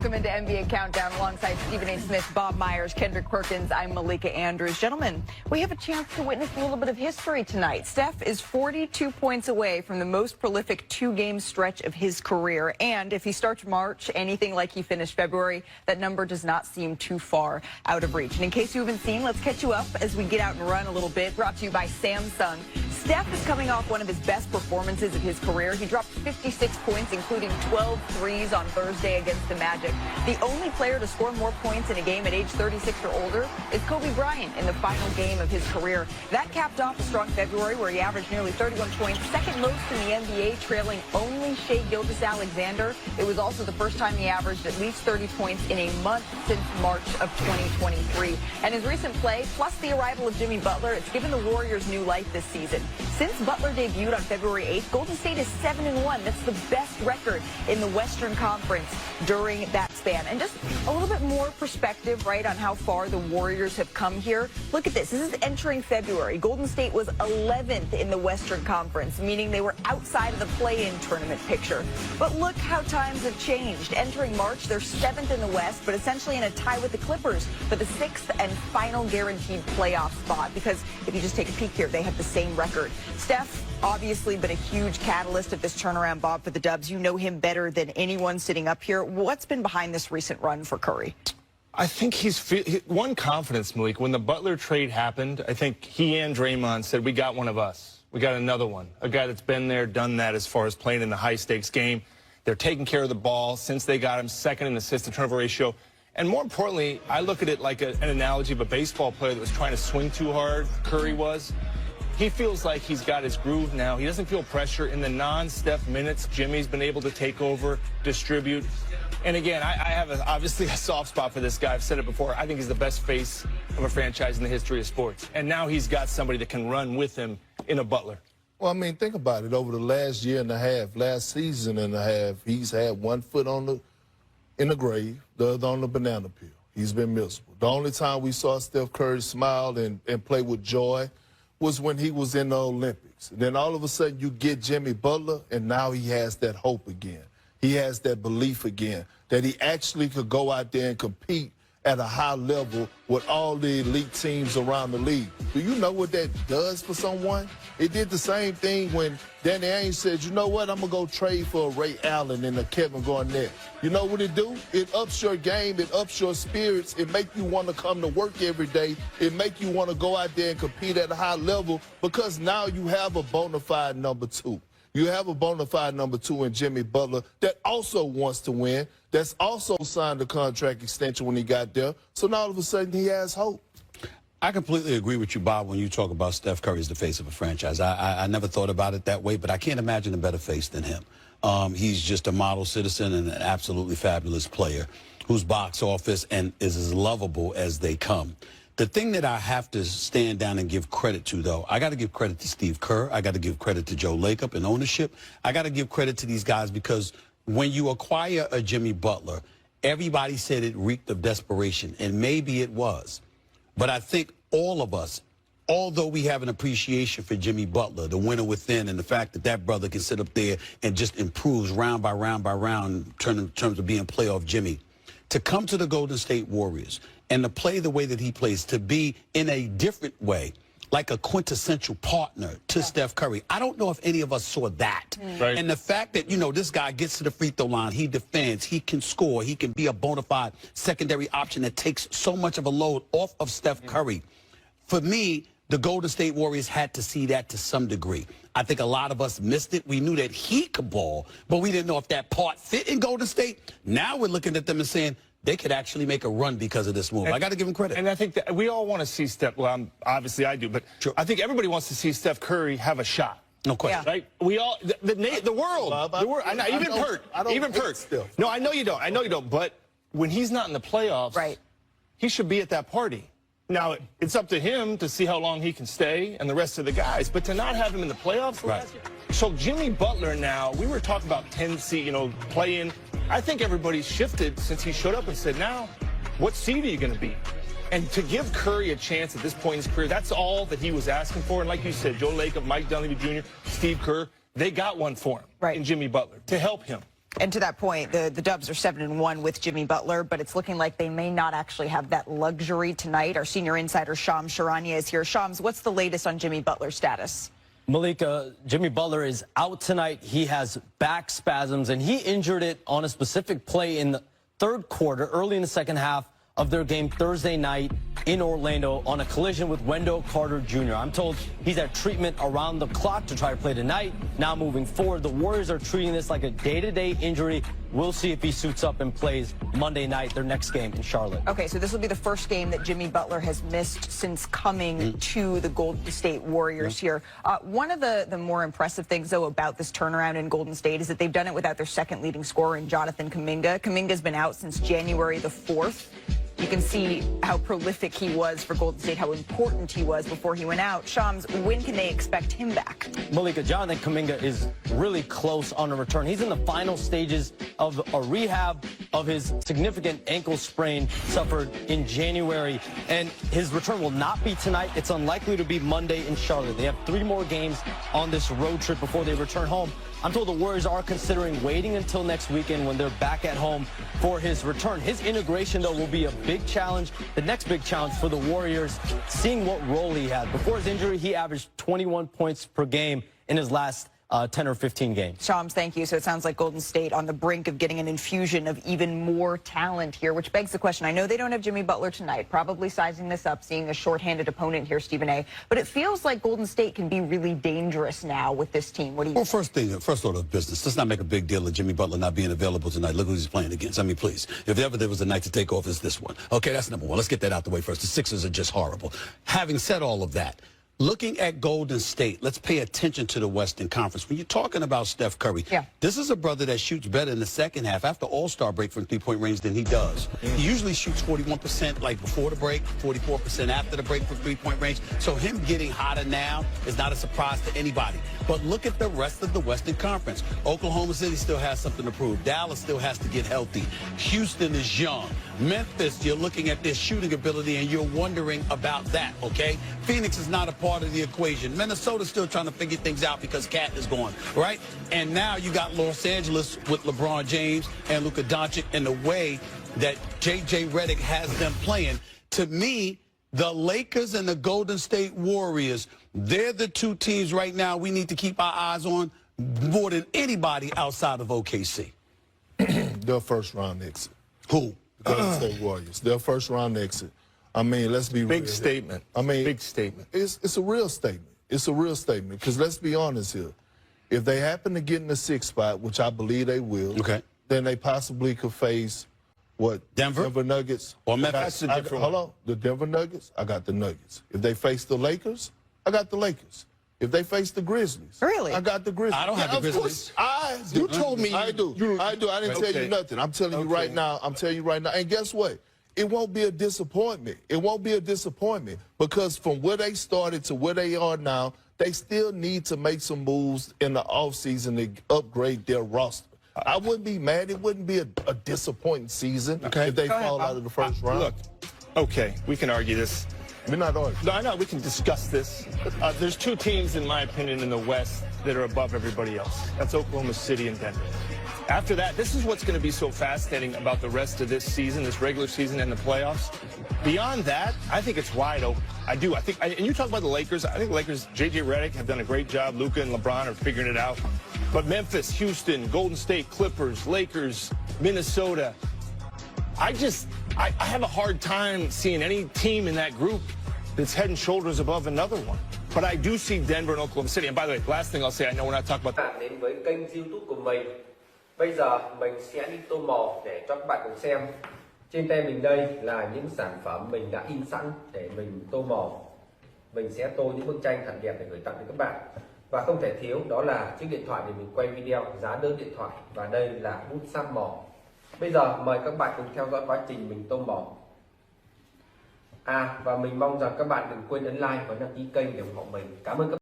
Welcome into NBA Countdown alongside Stephen A. Smith, Bob Myers, Kendrick Perkins. I'm Malika Andrews. Gentlemen, we have a chance to witness a little bit of history tonight. Steph is 42 points away from the most prolific two-game stretch of his career. And if he starts March anything like he finished February, that number does not seem too far out of reach. And in case you haven't seen, let's catch you up as we get out and run a little bit. Brought to you by Samsung. Steph is coming off one of his best performances of his career. He dropped 56 points, including 12 threes on Thursday against the Magic. The only player to score more points in a game at age 36 or older is Kobe Bryant in the final game of his career. That capped off a strong February where he averaged nearly 31 points, second most in the NBA, trailing only Shai Gilgeous-Alexander. It was also the first time he averaged at least 30 points in a month since March of 2023. And his recent play, plus the arrival of Jimmy Butler, it's given the Warriors new life this season. Since Butler debuted on February 8th, Golden State is 7-1. That's the best record in the Western Conference during that span. And just a little bit more perspective, right, on how far the Warriors have come here. Look at this. This is entering February. Golden State was 11th in the Western Conference, meaning they were outside of the play-in tournament picture. But look how times have changed. Entering March, they're 7th in the West, but essentially in a tie with the Clippers for the 6th and final guaranteed playoff spot. Because if you just take a peek here, they have the same record. Steph, obviously been a huge catalyst of this turnaround, Bob, for the Dubs. You know him better than anyone sitting up here. What's been behind this recent run for Curry? I think he's won confidence, Malik. When the Butler trade happened, I think he and Draymond said, we got one of us. We got another one. A guy that's been there, done that as far as playing in the high-stakes game. They're taking care of the ball since they got him, second in assist-to-turnover ratio. And more importantly, I look at it like an analogy of a baseball player that was trying to swing too hard. Curry was. He feels like he's got his groove now. He doesn't feel pressure in the non-Steph minutes. Jimmy's been able to take over, distribute. And again, I have obviously a soft spot for this guy. I've said it before. I think he's the best face of a franchise in the history of sports. And now he's got somebody that can run with him in a Butler. Well, I mean, think about it. Over the last year and a half, last season and a half, he's had one foot in the grave, the other on the banana peel. He's been miserable. The only time we saw Steph Curry smile and play with joy was when he was in the Olympics. And then all of a sudden you get Jimmy Butler, and now he has that hope again. He has that belief again that he actually could go out there and compete at a high level with all the elite teams around the league. Do you know what that does for someone? It did the same thing when Danny Ainge said, you know what, I'm going to go trade for a Ray Allen and a Kevin Garnett. You know what it do? It ups your game. It ups your spirits. It make you want to come to work every day. It make you want to go out there and compete at a high level because now you have a bona fide number two. You have a bona fide number two in Jimmy Butler that also wants to win, that's also signed a contract extension when he got there. So now all of a sudden he has hope. I completely agree with you, Bob, when you talk about Steph Curry as the face of a franchise. I never thought about it that way, but I can't imagine a better face than him. He's just a model citizen and an absolutely fabulous player whose box office and is as lovable as they come. The thing that I have to stand down and give credit to, though, I got to give credit to Steve Kerr. I got to give credit to Joe Lacob and ownership. I got to give credit to these guys because when you acquire a Jimmy Butler, everybody said it reeked of desperation, and maybe it was. But I think all of us, although we have an appreciation for Jimmy Butler, the winner within, and the fact that that brother can sit up there and just improves round by round by round in terms of being playoff Jimmy, to come to the Golden State Warriors and to play the way that he plays, to be in a different way, like a quintessential partner to Steph Curry. I don't know if any of us saw that. Right. And the fact that, you know, this guy gets to the free throw line, he defends, he can score, he can be a bona fide secondary option that takes so much of a load off of Steph Curry. For me, the Golden State Warriors had to see that to some degree. I think a lot of us missed it. We knew that he could ball, but we didn't know if that part fit in Golden State. Now we're looking at them and saying, they could actually make a run because of this move. I got to give him credit. And I think that we all want to see Steph. Well, obviously I do, but sure. I think everybody wants to see Steph Curry have a shot. No question. Yeah. Right? We all, the world, even Pert. No, I know you don't. I know you don't. But when he's not in the playoffs, right, he should be at that party. Now, it's up to him to see how long he can stay and the rest of the guys. But to not have him in the playoffs last year. So Jimmy Butler now, we were talking about 10 seed, you know, play-in. I think everybody's shifted since he showed up and said, now, what seed are you going to be? And to give Curry a chance at this point in his career, that's all that he was asking for. And like you said, Joe Lacob, Mike Dunleavy Jr., Steve Kerr, they got one for him in Jimmy Butler to help him. And to that point, the Dubs are 7-1 with Jimmy Butler, but it's looking like they may not actually have that luxury tonight. Our senior insider, Shams Charania, is here. Shams, what's the latest on Jimmy Butler's status? Malika, Jimmy Butler is out tonight. He has back spasms, and he injured it on a specific play in the third quarter, early in the second half of their game Thursday night in Orlando on a collision with Wendell Carter Jr. I'm told he's at treatment around the clock to try to play tonight. Now moving forward, the Warriors are treating this like a day-to-day injury. We'll see if he suits up and plays Monday night, their next game in Charlotte. Okay, so this will be the first game that Jimmy Butler has missed since coming to the Golden State Warriors here. One of the more impressive things, though, about this turnaround in Golden State is that they've done it without their second leading scorer in Jonathan Kuminga. Kuminga's been out since January the 4th. You can see how prolific he was for Golden State, how important he was before he went out. Shams, when can they expect him back? Malika, Jonathan Kuminga is really close on a return. He's in the final stages of a rehab of his significant ankle sprain suffered in January, and his return will not be tonight. It's unlikely to be Monday in Charlotte. They have 3 more games on this road trip before they return home. I'm told the Warriors are considering waiting until next weekend when they're back at home for his return. His integration, though, will be a big challenge. The next big challenge for the Warriors, seeing what role he had. Before his injury, he averaged 21 points per game in his last 10 or 15 games. Shams, thank you. So it sounds like Golden State on the brink of getting an infusion of even more talent here, which begs the question. I know they don't have Jimmy Butler tonight, probably sizing this up, seeing a shorthanded opponent here, Stephen A. But it feels like Golden State can be really dangerous now with this team. What do you Well, think? first order of business. Let's not make a big deal of Jimmy Butler not being available tonight. Look who he's playing against. I mean, please. If ever there was a night to take off, it's this one. Okay, that's number one. Let's get that out the way first. The Sixers are just horrible. Having said all of that, looking at Golden State, let's pay attention to the Western Conference. When you're talking about Steph Curry, this is a brother that shoots better in the second half after All-Star break from three-point range than he does. He usually shoots 41% like before the break, 44% after the break from three-point range. So him getting hotter now is not a surprise to anybody. But look at the rest of the Western Conference. Oklahoma City still has something to prove. Dallas still has to get healthy. Houston is young. Memphis, you're looking at their shooting ability and you're wondering about that, okay? Phoenix is not a part of the equation. Minnesota's still trying to figure things out because Cat is gone, right? And now you got Los Angeles with LeBron James and Luka Doncic, and the way that J.J. Redick has them playing. To me, the Lakers and the Golden State Warriors, they're the 2 teams right now we need to keep our eyes on more than anybody outside of OKC. Their first round exit. Who? The Golden State Warriors. Their first round exit. I mean, let's be real. Big statement. I mean, big statement. It's a real statement. It's a real statement. Because let's be honest here. If they happen to get in the 6th spot, which I believe they will, then they possibly could face what? Denver Nuggets. Or Memphis. Hold on. The Denver Nuggets, I got the Nuggets. If they face the Lakers, I got the Lakers. If they face the Grizzlies, really? I got the Grizzlies. I don't have the Grizzlies. You told me. I do. I didn't tell you nothing. I'm telling you right now. I'm telling you right now. And guess what? It won't be a disappointment. It won't be a disappointment because from where they started to where they are now, they still need to make some moves in the offseason to upgrade their roster. I wouldn't be mad. It wouldn't be a disappointing season if they fall out of the first round. Look, okay, we can argue this. We're not arguing. No, I know, we can discuss this. There's 2 teams, in my opinion, in the West that are above everybody else. That's Oklahoma City and Denver. After that, this is what's going to be so fascinating about the rest of this season, this regular season and the playoffs. Beyond that, I think it's wide open. I do. And you talk about the Lakers. I think the Lakers, J.J. Redick, have done a great job. Luka and LeBron are figuring it out. But Memphis, Houston, Golden State, Clippers, Lakers, Minnesota, I have a hard time seeing any team in that group that's head and shoulders above another one. But I do see Denver and Oklahoma City. And by the way, last thing I'll say, I know we're not talking about bạn đến với kênh YouTube của mình. Bây giờ mình sẽ đi tô màu để cho các bạn cùng xem. Trên tay mình đây là những sản phẩm mình đã in sẵn để mình tô màu. Mình sẽ tô những bức tranh thật đẹp để gửi tặng đến các bạn. Và không thể thiếu đó là chiếc điện thoại để mình quay video, giá đơn điện thoại, và đây là bút sáp màu. Bây giờ mời các bạn cùng theo dõi quá trình mình tô màu. Và mình mong rằng các bạn đừng quên ấn like và đăng ký kênh để ủng hộ mình. Cảm ơn các bạn.